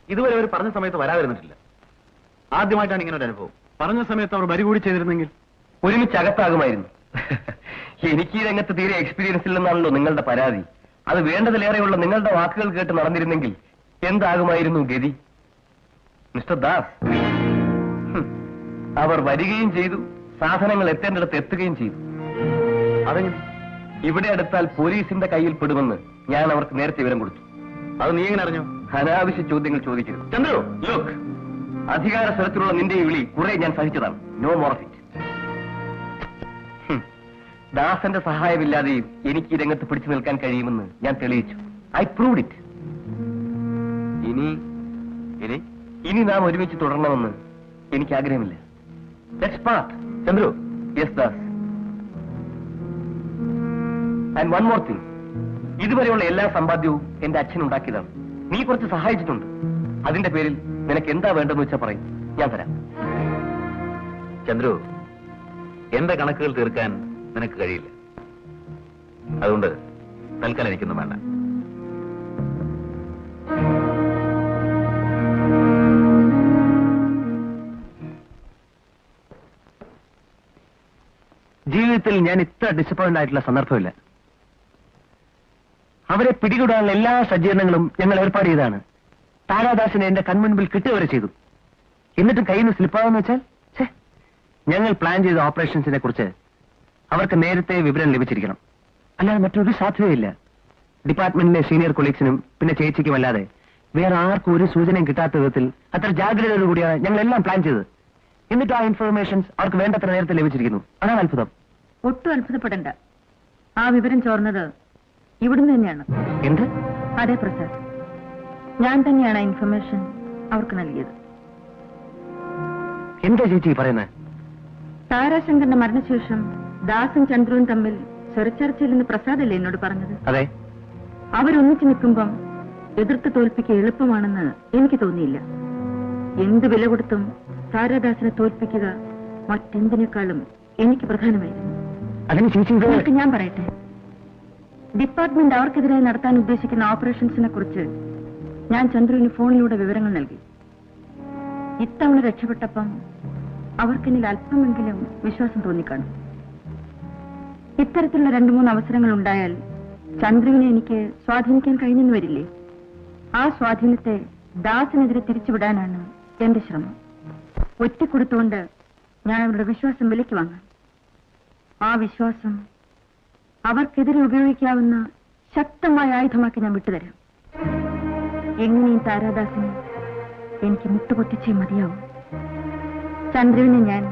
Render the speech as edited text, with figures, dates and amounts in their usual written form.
ഇതുവരെ അവർ പറഞ്ഞ സമയത്ത് വരാതിരുന്നിട്ടില്ല. ആദ്യമായിട്ടാണ് ഇങ്ങനെ ഒരു അനുഭവം. പറഞ്ഞ സമയത്ത് അവർ വരി കൂടി ചെയ്തിരുന്നെങ്കിൽ ഒരുമിച്ച് അകത്താകുമായിരുന്നു. എനിക്ക് ഈ രംഗത്ത് തീരെ എക്സ്പീരിയൻസ് ഇല്ലെന്നാണല്ലോ നിങ്ങളുടെ പരാതി. അത് വേണ്ടതിലേറെയുള്ള നിങ്ങളുടെ വാക്കുകൾ കേട്ട് നടന്നിരുന്നെങ്കിൽ എന്താകുമായിരുന്നു ഗതി? മിസ്റ്റർ ദാസ്, അവർ വരികയും ചെയ്തു, സാധനങ്ങൾ എത്തേണ്ടിടത്ത് എത്തുകയും ചെയ്തു. അതെങ്ങനെ? ഇവിടെ അടുത്താൽ പോലീസിന്റെ കയ്യിൽ പെടുമെന്ന് ഞാൻ അവർക്ക് നേരത്തെ വിവരം കൊടുത്തു. അത് നീ എങ്ങനെ അറിഞ്ഞു? അനാവശ്യ ചോദ്യങ്ങൾ ചോദിക്കരുത്. ചന്ദ്രു, ലുക്ക്, അധികാര സ്ഥലത്തിലുള്ള നിന്റെ ഈ വിളി കുറെ ഞാൻ സഹിച്ചതാണ്. No more of it. ദാസന്റെ സഹായമില്ലാതെയും എനിക്ക് ഈ രംഗത്ത് പിടിച്ചു നിൽക്കാൻ കഴിയുമെന്ന് ഞാൻ തെളിയിച്ചു. I proved it. ഇനി നാം ഒരുമിച്ച് തുടരണമെന്ന് എനിക്ക് ആഗ്രഹമില്ല. Let's part. Chandru. Yes Das. And one more thing, ഇതുവരെയുള്ള എല്ലാ സമ്പാദ്യവും എന്റെ അച്ഛൻ ഉണ്ടാക്കിയതാണ്. നീ കുറച്ച് സഹായിച്ചിട്ടുണ്ട്. അതിന്റെ പേരിൽ നിനക്ക് എന്താ വേണ്ടെന്ന് വെച്ചാൽ പറയും, ഞാൻ തരാം. ചന്ദ്രു, എന്റെ കണക്കുകൾ തീർക്കാൻ നിനക്ക് കഴിയില്ല. അതുകൊണ്ട് തൽക്കാലം എനിക്കൊന്നും വേണ്ട. ജീവിതത്തിൽ ഞാൻ ഇത്ര ഡിസപ്പോയിന്റ് ആയിട്ടുള്ള സന്ദർഭമില്ല. അവരെ പിടികൂടാനുള്ള എല്ലാ സജ്ജീകരണങ്ങളും ഞങ്ങൾ ഏർപ്പാട് ചെയ്താണ്. താരാദാസിനെ എന്റെ കൺമുൻപിൽ കിട്ടുകവരെ ചെയ്തു. എന്നിട്ടും കയ്യിൽ നിന്ന് സ്ലിപ്പാവെന്ന് വെച്ചാൽ ഞങ്ങൾ പ്ലാൻ ചെയ്ത ഓപ്പറേഷൻസിനെ കുറിച്ച് അവർക്ക് നേരത്തെ വിവരം ലഭിച്ചിരിക്കണം. അല്ലാതെ മറ്റൊരു സാധ്യതയില്ല. ഡിപ്പാർട്ട്മെന്റിലെ സീനിയർ കൊളീഗ്സിനും പിന്നെ ചേച്ചിക്കും അല്ലാതെ വേറെ ആർക്കും ഒരു സൂചനയും കിട്ടാത്ത വിധത്തിൽ അത്ര ജാഗ്രതയോടുകൂടിയാണ് ഞങ്ങളെല്ലാം പ്ലാൻ ചെയ്തത്. എന്നിട്ട് ആ ഇൻഫർമേഷൻസ് അവർക്ക് വേണ്ടത്ര നേരത്തെ ലഭിച്ചിരിക്കുന്നു. അതാണ് അത്ഭുതം. ഒട്ടും അത്ഭുതപ്പെടേണ്ട. ആ വിവരം ചോർന്നത് ഇവിടുന്ന് തന്നെയാണ്. എന്ത്? അതെ പ്രസാദ്, ഞാൻ തന്നെയാണ് ആ ഇൻഫർമേഷൻ അവർക്ക് നൽകിയത്. എന്താ ചേച്ചി പറയുന്നത്? താരാശങ്കറിന്റെ മരണശേഷം ദാസും ചന്ദ്രുവും തമ്മിൽ ചെറുചർച്ചയിലെന്ന് പ്രസാദല്ലേ എന്നോട് പറഞ്ഞത്? അതെ. അവരൊന്നിച്ചു നിൽക്കുമ്പം എതിർത്ത് തോൽപ്പിക്കുക എളുപ്പമാണെന്ന് എനിക്ക് തോന്നിയില്ല. എന്ത് വില കൊടുത്തും താരാദാസിനെ തോൽപ്പിക്കുക മറ്റെന്തിനേക്കാളും എനിക്ക് പ്രധാനമായിരുന്നു. നിങ്ങൾക്ക് ഞാൻ പറയട്ടെ, ഡിപ്പാർട്ട്മെന്റ് അവർക്കെതിരെ നടത്താൻ ഉദ്ദേശിക്കുന്ന ഓപ്പറേഷൻസിനെ കുറിച്ച് ഞാൻ ചന്ദ്രുവിന് ഫോണിലൂടെ വിവരങ്ങൾ നൽകി. ഇത്തവണ രക്ഷപ്പെട്ടപ്പം അവർക്കെന്നിൽ അല്പമെങ്കിലും വിശ്വാസം തോന്നിക്കാണും. ഇത്തരത്തിലുള്ള 2-3 അവസരങ്ങൾ ഉണ്ടായാൽ ചന്ദ്രുവിനെ എനിക്ക് സ്വാധീനിക്കാൻ കഴിഞ്ഞെന്ന് വരില്ലേ? ആ സ്വാധീനത്തെ ദാസിനെതിരെ തിരിച്ചുവിടാനാണ് എന്റെ ശ്രമം. ഒറ്റിക്കൊടുത്തുകൊണ്ട് ഞാൻ അവരുടെ വിശ്വാസം വിലയ്ക്ക് വാങ്ങാം. ആ വിശ്വാസം അവർക്കെതിരെ ഉപയോഗിക്കാവുന്ന ശക്തമായ ആയുധമാക്കി ഞാൻ വിട്ടുതരാം. എങ്ങനെയും താരാദാസിനെ എനിക്ക് മുട്ടുപൊട്ടിച്ചേ മതിയാവും. ചന്ദ്രുവിനെ ഞാൻ